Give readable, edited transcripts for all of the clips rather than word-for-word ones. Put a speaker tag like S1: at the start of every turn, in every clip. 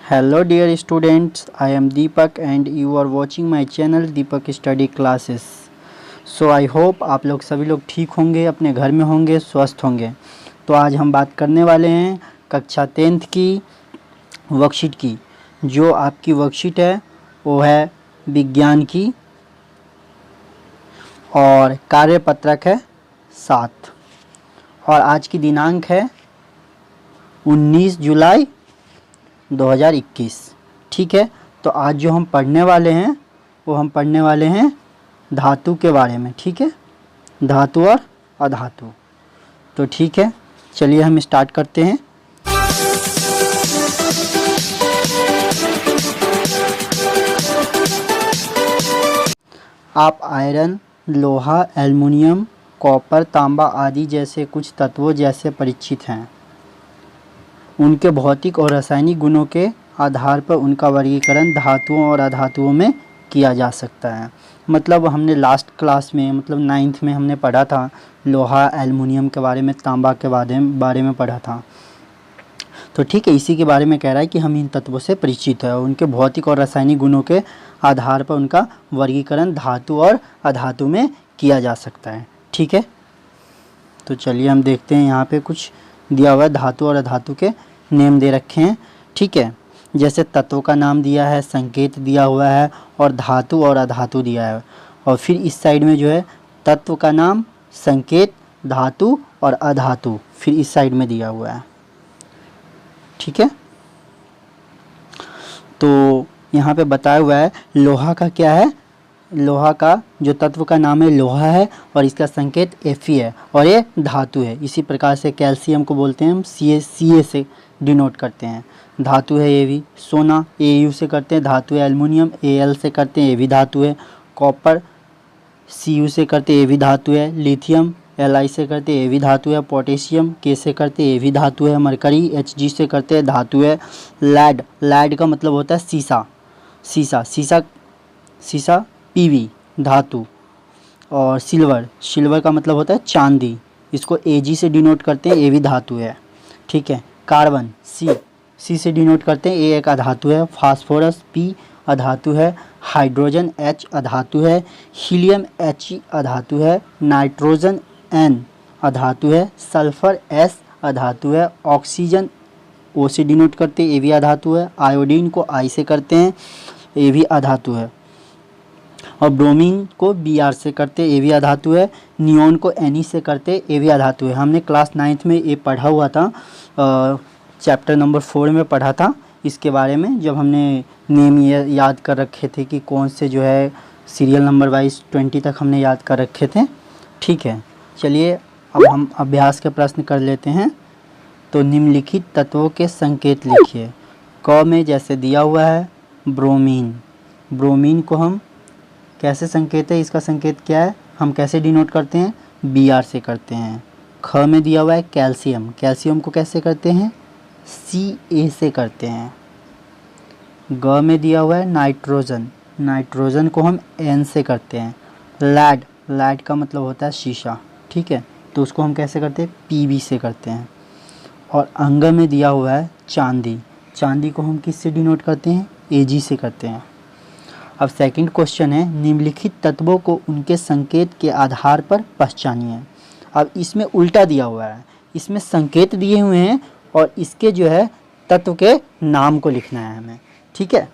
S1: Hello dear students, I am Deepak and you are watching my channel Deepak Study Classes. So I hope आप लोग सभी लोग ठीक होंगे, अपने घर में होंगे, स्वस्थ होंगे। तो आज हम बात करने वाले हैं कक्षा 10th की वर्कशीट की। जो आपकी वर्कशीट है वो है विज्ञान की और कार्यपत्रक है 7 और आज की दिनांक है 19 जुलाई 2021। ठीक है, तो आज जो हम पढ़ने वाले हैं वो हम पढ़ने वाले हैं धातु के बारे में। ठीक है, धातु और अधातु। तो ठीक है, चलिए हम स्टार्ट करते हैं। आप आयरन, लोहा, एल्युमिनियम, कॉपर, तांबा आदि जैसे कुछ तत्वों जैसे परिचित हैं। उनके भौतिक और रासायनिक गुणों के आधार पर उनका वर्गीकरण धातुओं और अधातुओं में किया जा सकता है। मतलब हमने लास्ट क्लास में मतलब 9th में हमने पढ़ा था लोहा, एल्युमिनियम के बारे में, तांबा के बारे में पढ़ा था। तो ठीक है, इसी के बारे में कह रहा है कि हम इन तत्वों से परिचित हैं। उनके भौतिक और रासायनिक गुणों के आधार पर उनका वर्गीकरण धातु और अधातु में किया जा सकता है। ठीक है, तो चलिए हम देखते हैं। यहाँ पे कुछ दिया हुआ है, धातु और अधातु के नेम दे रखे हैं। ठीक है, जैसे तत्व का नाम दिया है, संकेत दिया हुआ है और धातु और अधातु दिया है। और फिर इस साइड में जो है तत्व का नाम, संकेत, धातु और अधातु फिर इस साइड में दिया हुआ है। ठीक है, तो यहाँ पे बताया हुआ है लोहा का क्या है। लोहा का जो तत्व का नाम है लोहा है और इसका संकेत Fe है और ये धातु है। इसी प्रकार से कैल्शियम को बोलते हैं हम Ca से डिनोट करते हैं, धातु है ये भी। सोना Au से करते हैं, धातु है। एल्युमिनियम Al से करते हैं, ये भी धातु है। कॉपर Cu से करते हैं, ये भी धातु है। लिथियम Li से करते हैं, ये भी धातु है। पोटेशियम K से करते हैं, ये भी धातु है। मरकरी Hg से करते हैं, धातु है। लैड का मतलब होता है शीशा Pv धातु। और सिल्वर का मतलब होता है चांदी, इसको Ag से डिनोट करते हैं, ये भी धातु है। ठीक है, कार्बन C से डिनोट करते हैं, ये एक अधातु है। फास्फोरस P अधातु है। हाइड्रोजन H अधातु है। हीलियम He अधातु है। नाइट्रोजन N अधातु है। सल्फर S अधातु है। ऑक्सीजन O से डिनोट करते हैं, ये भी अधातु है। आयोडीन को I से करते हैं, ये भी अधातु है। और ब्रोमीन को Br से करते, ये भी अधातु है। नियोन को Ne से करते, ये भी अधातु है। हमने क्लास 9th में ये पढ़ा हुआ था, चैप्टर नंबर 4 में पढ़ा था इसके बारे में, जब हमने नेम याद कर रखे थे कि कौन से जो है सीरियल नंबर वाइज 20 तक हमने याद कर रखे थे। ठीक है, चलिए अब हम अभ्यास के प्रश्न कर लेते हैं। तो निम्नलिखित तत्वों के संकेत लिखिए। क में जैसे दिया हुआ है ब्रोमीन को हम कैसे संकेत है, इसका संकेत क्या है, हम कैसे डिनोट करते हैं, Br से करते हैं। ख में दिया हुआ है कैल्शियम को कैसे करते हैं, Ca से करते हैं। ग में दिया हुआ है नाइट्रोजन को हम N से करते हैं। लैड का मतलब होता है शीशा। ठीक है, तो उसको हम कैसे करते हैं, Pb से करते हैं। और अंग में दिया हुआ है चांदी को हम किस से डिनोट करते हैं, Ag से करते हैं। अब सेकंड क्वेश्चन है, निम्नलिखित तत्वों को उनके संकेत के आधार पर पहचानिए। अब इसमें उल्टा दिया हुआ है, इसमें संकेत दिए हुए हैं और इसके जो है तत्व के नाम को लिखना है हमें। ठीक है,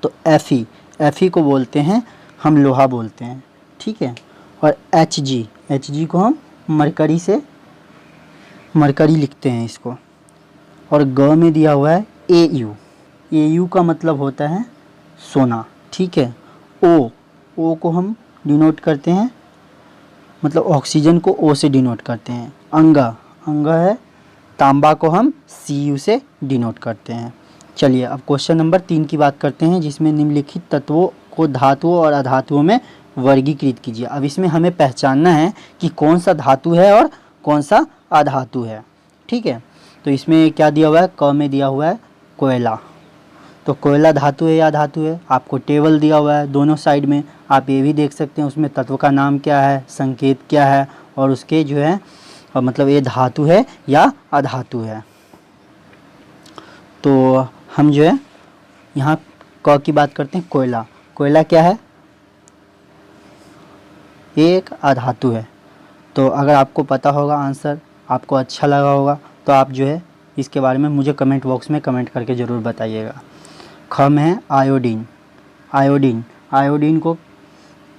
S1: तो Fe को बोलते हैं हम लोहा बोलते हैं। ठीक है, और Hg को हम मरकरी लिखते हैं इसको। और ग में दिया हुआ है Au का मतलब होता है सोना। ठीक है, O को हम डिनोट करते हैं, मतलब ऑक्सीजन को O से डिनोट करते हैं। अंग है, तांबा को हम Cu से डिनोट करते हैं। चलिए अब क्वेश्चन नंबर 3 की बात करते हैं, जिसमें निम्नलिखित तत्वों को धातुओं और अधातुओं में वर्गीकृत कीजिए। अब इसमें हमें पहचानना है कि कौन सा धातु है और कौन सा अधातु है। ठीक है, तो इसमें क्या दिया हुआ है, क में दिया हुआ है कोयला। तो कोयला धातु है या धातु है, आपको टेबल दिया हुआ है दोनों साइड में, आप ये भी देख सकते हैं उसमें तत्व का नाम क्या है, संकेत क्या है और उसके जो है मतलब ये धातु है या अधातु है। तो हम जो है यहाँ क की बात करते हैं, कोयला। कोयला क्या है? ये एक अधातु है। तो अगर आपको पता होगा आंसर, आपको अच्छा लगा होगा, तो आप जो है इसके बारे में मुझे कमेंट बॉक्स में कमेंट करके ज़रूर बताइएगा। ख में है आयोडीन। आयोडीन, आयोडीन को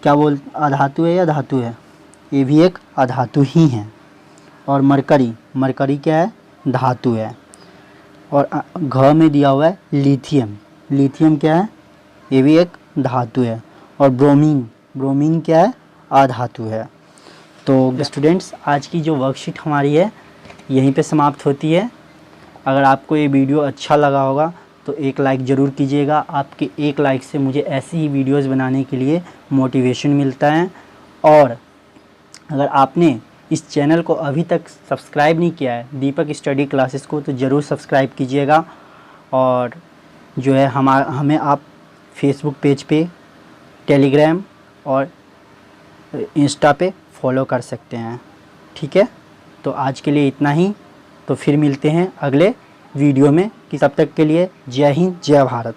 S1: क्या अधातु है या धातु है? ये भी एक अधातु ही है। और मरकरी, मरकरी क्या है? धातु है। और घ में दिया हुआ है लिथियम। लिथियम क्या है? ये भी एक धातु है। और ब्रोमीन, ब्रोमीन क्या है? अधातु है। तो स्टूडेंट्स, आज की जो वर्कशीट हमारी है यहीं पे समाप्त होती है। अगर आपको ये वीडियो अच्छा लगा होगा तो एक लाइक ज़रूर कीजिएगा। आपके एक लाइक से मुझे ऐसी ही वीडियोस बनाने के लिए मोटिवेशन मिलता है। और अगर आपने इस चैनल को अभी तक सब्सक्राइब नहीं किया है, दीपक स्टडी क्लासेस को, तो ज़रूर सब्सक्राइब कीजिएगा। और जो है हमें आप फेसबुक पेज पे, टेलीग्राम और इंस्टा पे फॉलो कर सकते हैं। ठीक है, तो आज के लिए इतना ही। तो फिर मिलते हैं अगले वीडियो में। कि तब तक के लिए जय हिंद, जय भारत।